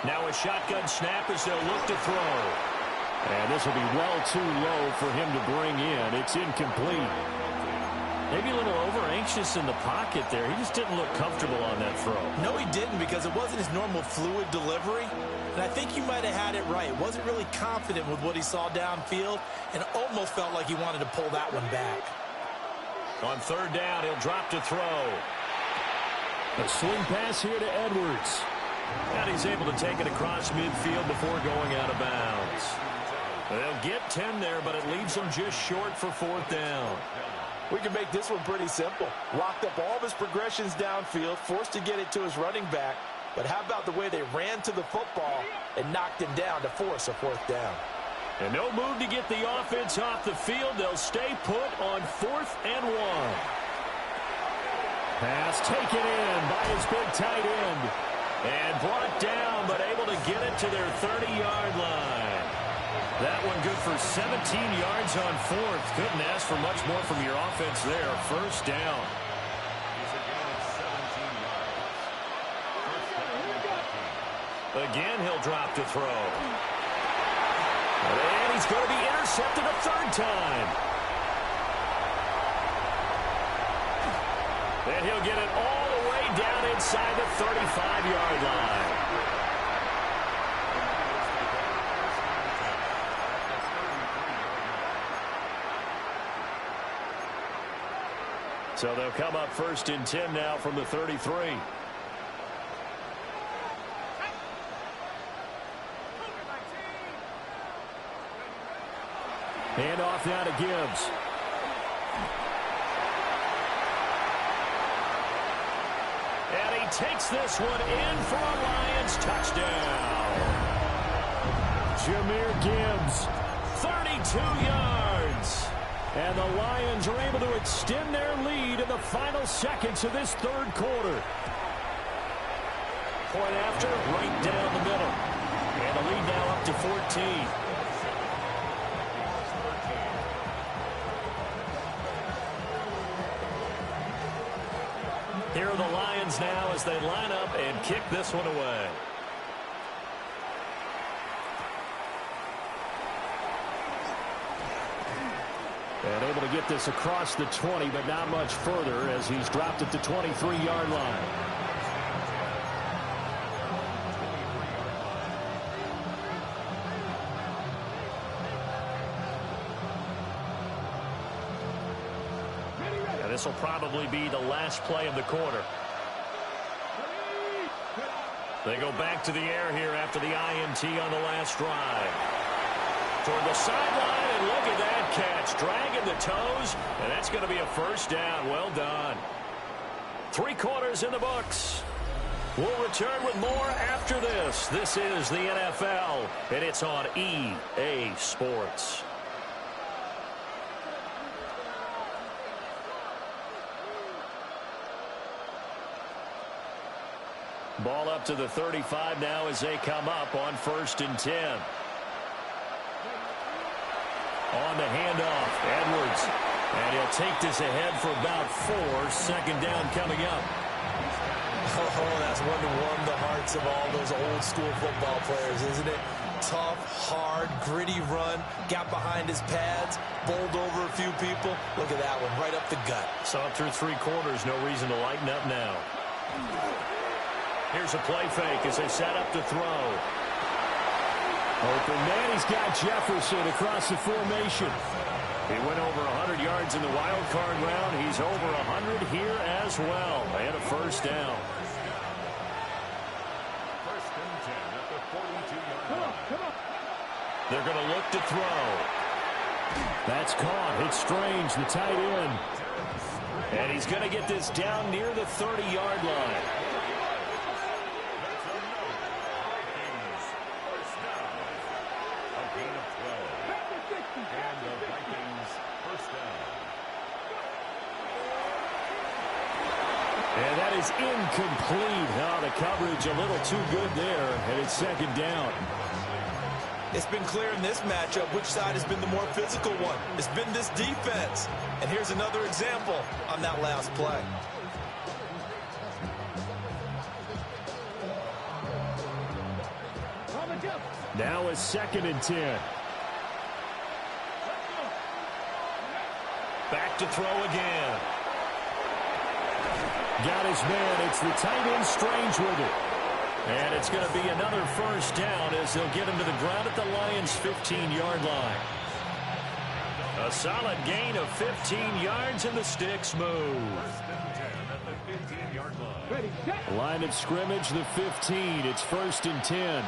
Now a shotgun snap as they'll look to throw. And this will be well too low for him to bring in. It's incomplete. Maybe a little over-anxious in the pocket there. He just didn't look comfortable on that throw. No, he didn't, because it wasn't his normal fluid delivery. And I think you might have had it right. Wasn't really confident with what he saw downfield and almost felt like he wanted to pull that one back. On 3rd down, he'll drop to throw. A swing pass here to Edwards. And he's able to take it across midfield before going out of bounds. They'll get 10 there, but it leaves them just short for 4th down. We can make this one pretty simple. Locked up all of his progressions downfield, forced to get it to his running back. But how about the way they ran to the football and knocked him down to force a 4th down? And no move to get the offense off the field. They'll stay put on 4th and 1. Pass taken in by his big tight end. And brought down, but able to get it to their 30-yard line. That one good for 17 yards on 4th. Couldn't ask for much more from your offense there. 1st down. Again, he'll drop to throw. And he's going to be intercepted a 3rd time. And he'll get it all the way down inside the 35-yard line. So they'll come up 1st and 10 now from the 33. Hand off now to Gibbs. And he takes this one in for a Lions touchdown. Jahmyr Gibbs, 32 yards. and the Lions are able to extend their lead in the final seconds of this 3rd quarter. Point after, right down the middle. And the lead now up to 14. Here are the Lions now as they line up and kick this one away. And able to get this across the 20, but not much further as he's dropped at the 23-yard line. And this will probably be the last play of the quarter. They go back to the air here after the INT on the last drive. Toward the sideline, and look at that catch. Dragging the toes, and that's going to be a 1st down. Well done. 3 quarters in the books. We'll return with more after this. This is the NFL, and it's on EA Sports. Ball up to the 35 now as they come up on 1st and 10. On the handoff, Edwards. And he'll take this ahead for about 4. 2nd down coming up. Oh, that's one to warm the hearts of all those old school football players, isn't it? Tough, hard, gritty run. Got behind his pads, bowled over a few people. Look at that one, right up the gut. Saw it through 3 quarters. No reason to lighten up now. Here's a play fake as they set up to throw. Open man, he's got Jefferson across the formation. He went over 100 yards in the wild card round. He's over 100 here as well. And a 1st down. 1st and 10 at the 42-yard line. They're going to look to throw. That's caught. It's Strange, the tight end. And he's going to get this down near the 30-yard line. First down. A gain of 12. And the Vikings first down. And that is incomplete. Now the coverage a little too good there, and it's second down. It's been clear in this matchup which side has been the more physical one. It's been this defense. And here's another example on that last play. Now it's 2nd and 10. Back to throw again. Got his man. It's the tight end Strange with it. And it's going to be another first down as they'll get him to the ground at the Lions' 15-yard line. A solid gain of 15 yards, and the sticks move. Line of scrimmage, the 15. It's 1st and 10.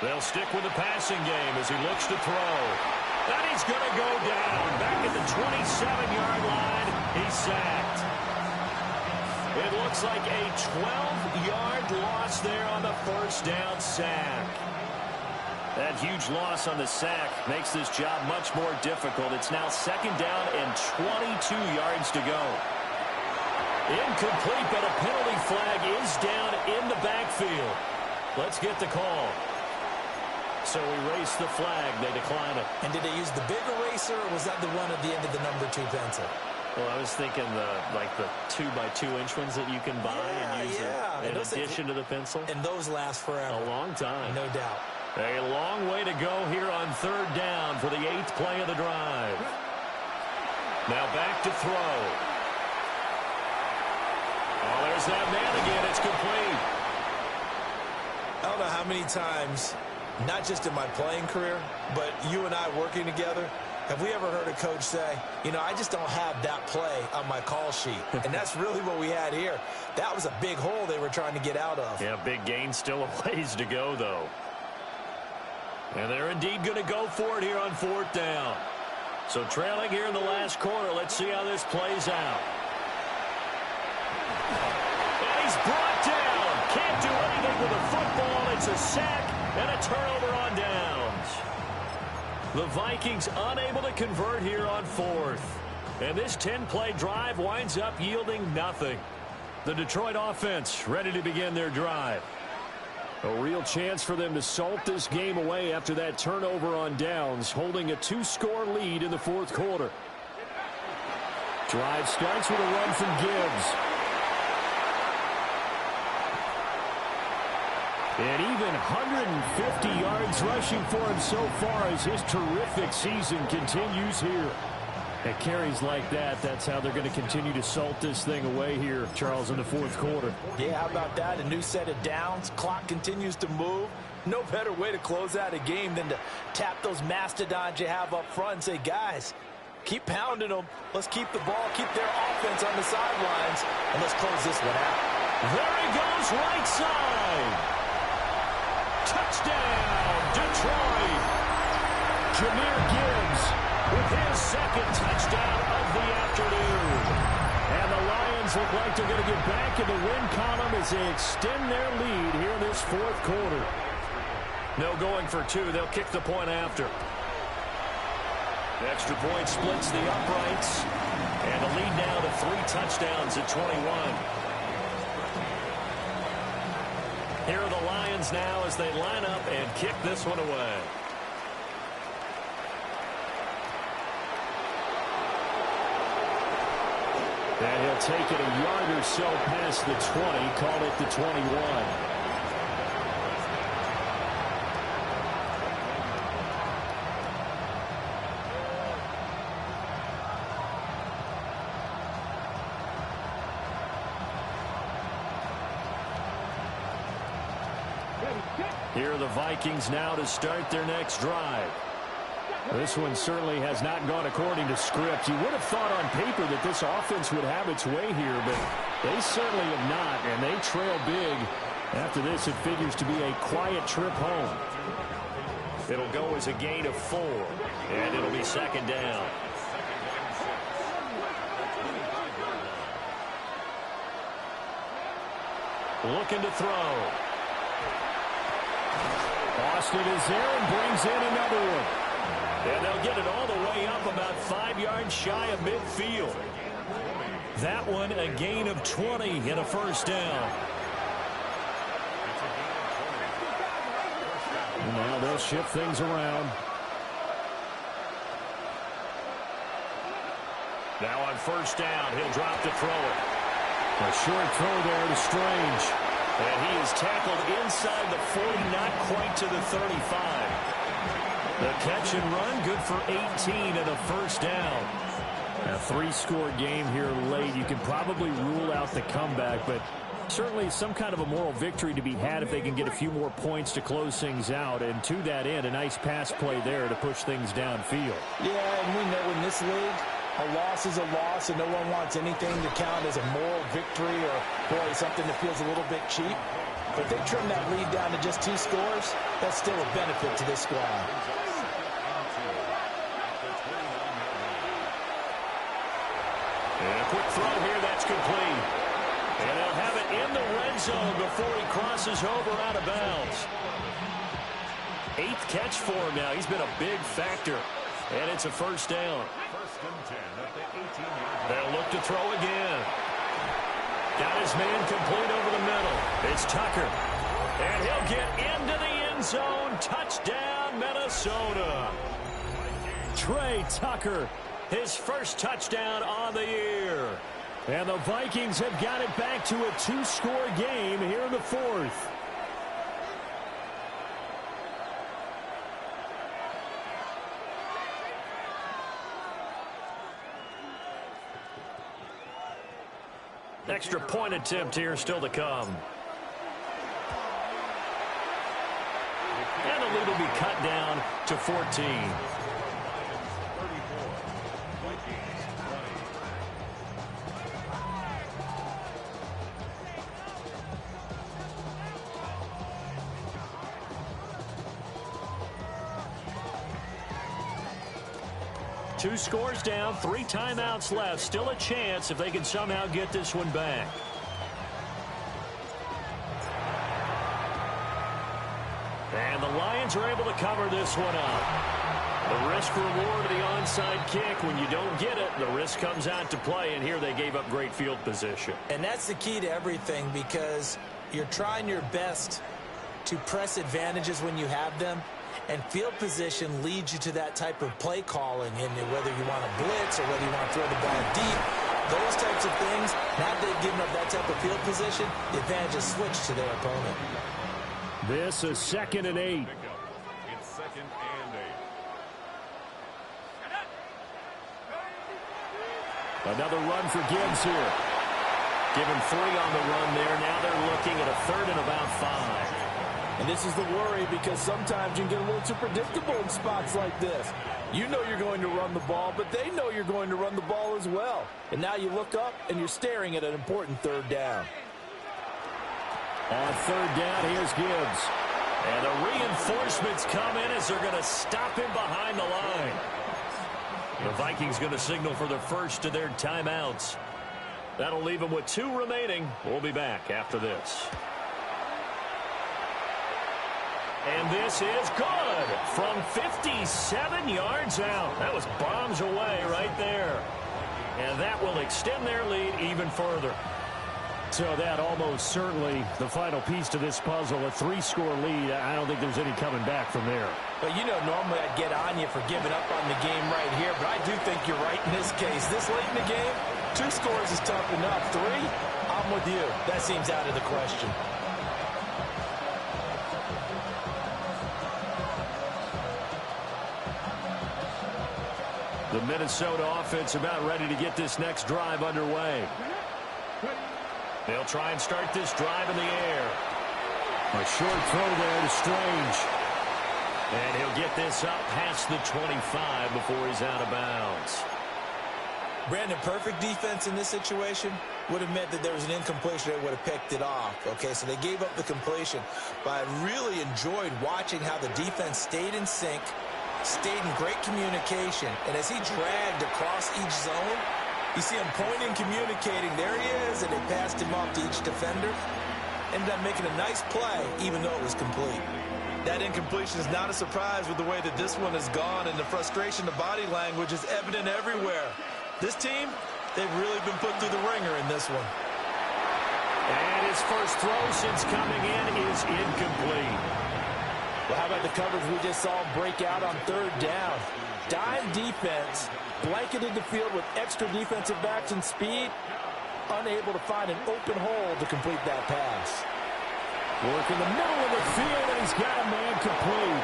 They'll stick with the passing game as he looks to throw. And he's going to go down. Back at the 27-yard line, he's sacked. It looks like a 12-yard loss there on the first down sack. That huge loss on the sack makes this job much more difficult. It's now 2nd down and 22 yards to go. Incomplete, but a penalty flag is down in the backfield. Let's get the call. So erase the flag. They decline it. And did they use the big eraser, or was that the one at the end of the number 2 pencil? Well, I was thinking the 2x2-inch ones that you can buy and use in addition to the pencil. And those last forever. A long time. No doubt. A long way to go here on 3rd down for the 8th play of the drive. Now back to throw. Oh, there's that man again. It's complete. I don't know how many times, not just in my playing career, but you and I working together, have we ever heard a coach say, you know, I just don't have that play on my call sheet. And that's really what we had here. That was a big hole they were trying to get out of. Yeah, big gain, still a ways to go, though. And they're indeed going to go for it here on 4th down. So trailing here in the last quarter. Let's see how this plays out. And he's brought down. Can't do anything with a football. It's a sack and a turnover on downs. The Vikings unable to convert here on 4th. And this 10-play drive winds up yielding nothing. The Detroit offense ready to begin their drive. A real chance for them to salt this game away after that turnover on downs, holding a 2-score lead in the 4th quarter. Drive starts with a run from Gibbs. And even 150 yards rushing for him so far as his terrific season continues here. At carries like that, that's how they're going to continue to salt this thing away here, Charles, in the 4th quarter. Yeah, how about that? A new set of downs. Clock continues to move. No better way to close out a game than to tap those mastodons you have up front and say, guys, keep pounding them. Let's keep the ball, keep their offense on the sidelines, and let's close this one out. There he goes, right side. Touchdown, Detroit. Jahmyr Gibbs with his 2nd touchdown of the afternoon. And the Lions look like they're going to get back in the win column as they extend their lead here in this 4th quarter. No going for 2. They'll kick the point after. Extra point splits the uprights. And the lead now to 3 touchdowns at 21. Here are the Lions now as they line up and kick this one away. And he'll take it a yard or so past the 20, call it the 21. Here are the Vikings now to start their next drive. This one certainly has not gone according to script. You would have thought on paper that this offense would have its way here, but they certainly have not, and they trail big After this, it figures to be a quiet trip home. It'll go as a gain of 4, and it'll be second down. Looking to throw. Austin is there and brings in another one. And they'll get it all the way up about 5 yards shy of midfield. That one a gain of 20 and a first down. And now they'll shift things around. Now on first down, he'll drop to throw it. A short throw there to Strange. And he is tackled inside the 40, not quite to the 35. The catch and run, good for 18 and a first down. A 3-score game here late. You can probably rule out the comeback, but certainly some kind of a moral victory to be had if they can get a few more points to close things out. And to that end, a nice pass play there to push things downfield. Yeah, and we know in this league, a loss is a loss, and no one wants anything to count as a moral victory or, boy, something that feels a little bit cheap. But if they trim that lead down to just 2 scores, that's still a benefit to this squad. And a quick throw here, that's complete. And they'll have it in the red zone before he crosses over out of bounds. 8th catch for him now. He's been a big factor. And it's a first down. They'll look to throw again. Got his man complete over the middle. It's Tucker. And he'll get into the end zone. Touchdown, Minnesota. Trey Tucker. His first touchdown on the year. And the Vikings have got it back to a 2-score game here in the 4th. Extra point attempt here still to come. And the lead will be cut down to 14. Two scores down, 3 timeouts left. Still a chance if they can somehow get this one back. And the Lions are able to cover this one up. The risk-reward of the onside kick. When you don't get it, the risk comes out to play, and here they gave up great field position. And that's the key to everything, because you're trying your best to press advantages when you have them. And field position leads you to that type of play calling, and whether you want to blitz or whether you want to throw the ball deep, those types of things, now that they've given up that type of field position, the advantage is switched to their opponent. This is 2nd and 8. It's 2nd and 8. Another run for Gibbs here. Give him 3 on the run there. Now they're looking at a 3rd and about 5. And this is the worry, because sometimes you can get a little too predictable in spots like this. You know you're going to run the ball, but they know you're going to run the ball as well. And now you look up, and you're staring at an important 3rd down. On 3rd down, here's Gibbs. And the reinforcements come in as they're going to stop him behind the line. The Vikings going to signal for the first of their timeouts. That'll leave them with 2 remaining. We'll be back after this. And this is good from 57 yards out. That was bombs away right there. And that will extend their lead even further. So that almost certainly the final piece to this puzzle, a 3-score lead. I don't think there's any coming back from there. But, you know, normally I'd get on you for giving up on the game right here, but I do think you're right in this case. This late in the game, 2 scores is tough enough. 3, I'm with you. That seems out of the question. The Minnesota offense about ready to get this next drive underway. They'll try and start this drive in the air. A short throw there to Strange. And he'll get this up past the 25 before he's out of bounds. Brandon, perfect defense in this situation. would have meant that there was an incompletion. They would have picked it off. Okay, so they gave up the completion. But I really enjoyed watching how the defense stayed in sync, stayed in great communication. And as he dragged across each zone, you see him pointing, communicating. There he is, and they passed him off to each defender. Ended up making a nice play, even though it was complete. That incompletion is not a surprise with the way that this one has gone, and the frustration, the body language is evident everywhere. This team, they've really been put through the ringer in this one. And his first throw since coming in is incomplete. Well, how about the coverage we just saw break out on third down? Dime defense, blanketed the field with extra defensive backs and speed, unable to find an open hole to complete that pass. Work in the middle of the field, and he's got a man complete.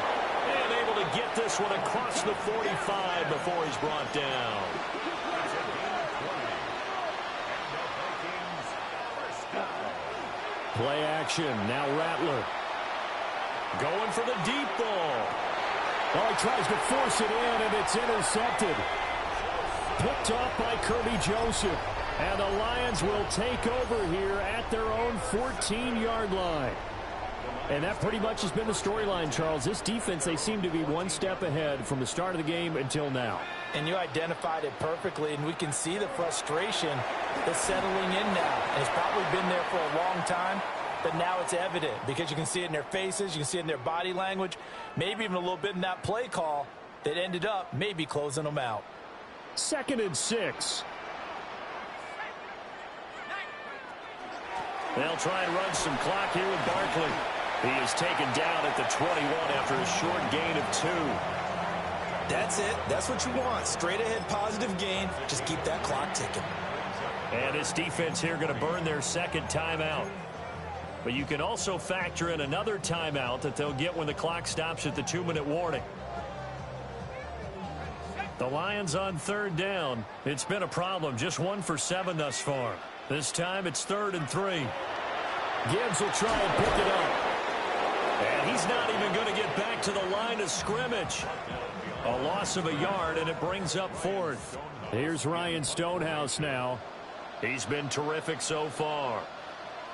And able to get this one across the 45 before he's brought down. Play action, now Rattler. Going for the deep ball. Well, he tries to force it in, and it's intercepted. Picked off by Kirby Joseph. And the Lions will take over here at their own 14-yard line. And that pretty much has been the storyline, Charles. This defense, they seem to be one step ahead from the start of the game until now. And you identified it perfectly, and we can see the frustration that's settling in now. And it's probably been there for a long time, but now it's evident because you can see it in their faces, you can see it in their body language, maybe even a little bit in that play call that ended up maybe closing them out. 2nd and 6. They'll try and run some clock here with Barkley. He is taken down at the 21 after a short gain of 2. That's it. That's what you want. Straight ahead positive gain. Just keep that clock ticking. And this defense here going to burn their second timeout. But you can also factor in another timeout that they'll get when the clock stops at the 2-minute warning. The Lions on third down. It's been a problem. Just 1 for 7 thus far. This time it's 3rd and 3. Gibbs will try and pick it up. And he's not even going to get back to the line of scrimmage. A loss of a yard, and it brings up 4th. Here's Ryan Stonehouse now. He's been terrific so far.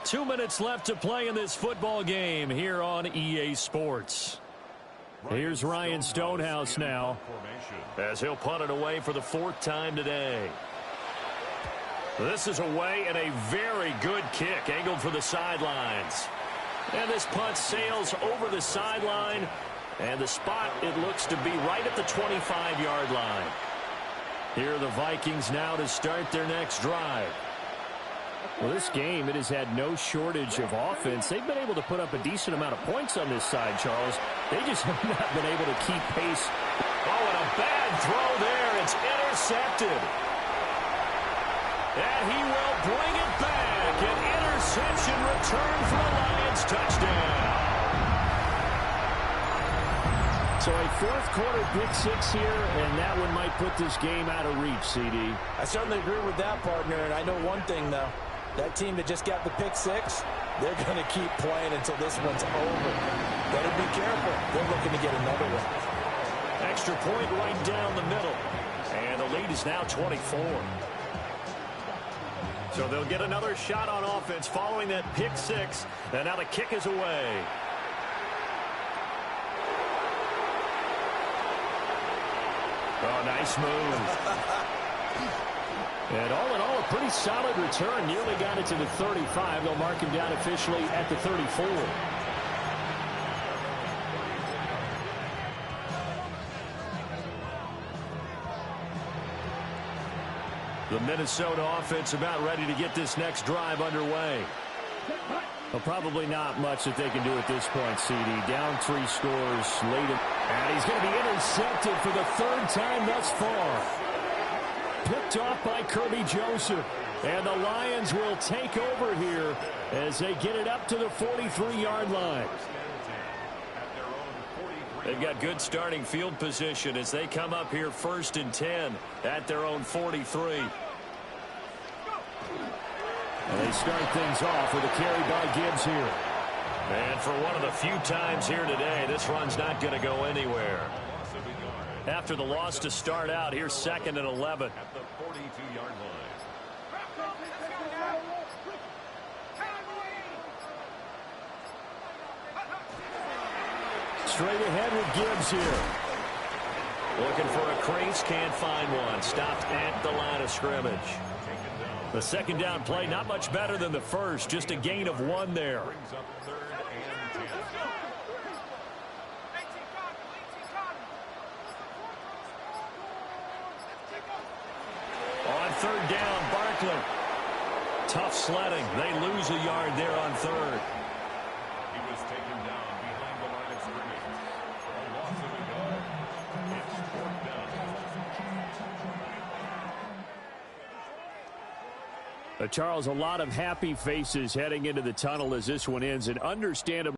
2 minutes left to play in this football game here on EA Sports. Here's Ryan Stonehouse now. As he'll punt it away for the 4th time today. This is away, and a very good kick angled for the sidelines. And this punt sails over the sideline. And the spot, it looks to be right at the 25-yard line. Here are the Vikings now to start their next drive. Well, this game, it has had no shortage of offense. They've been able to put up a decent amount of points on this side, Charles. They just have not been able to keep pace. Oh, and a bad throw there. It's intercepted. And he will bring it back. An interception return for the Lions. Touchdown. So a 4th quarter pick 6 here, and that one might put this game out of reach, CD. I certainly agree with that, partner, and I know one thing, though. That team that just got the pick 6, they're going to keep playing until this one's over. Better be careful. They're looking to get another one. Extra point right down the middle. And the lead is now 24. So they'll get another shot on offense following that pick 6. And now the kick is away. Oh, nice move. And all in all, a pretty solid return. Nearly got it to the 35. They'll mark him down officially at the 34. The Minnesota offense about ready to get this next drive underway. Well, probably not much that they can do at this point, CD. Down 3 scores late. And he's going to be intercepted for the 3rd time thus far. Picked off by Kirby Joseph. And the Lions will take over here as they get it up to the 43-yard line. They've got good starting field position as they come up here 1st and 10 at their own 43. And they start things off with a carry by Gibbs here. And for one of the few times here today, this run's not going to go anywhere. After the loss to start out, here's 2nd and 11. At the 42-yard line. Straight ahead with Gibbs here. Looking for a crease, can't find one. Stopped at the line of scrimmage. The second down play, not much better than the first. Just a gain of 1 there. On third down, Barkley. Tough sledding. They lose a yard there on third. He was taken down behind the line of scrimmage. A loss of a yard. It's 4th down. Charles, a lot of happy faces heading into the tunnel as this one ends, and understandable.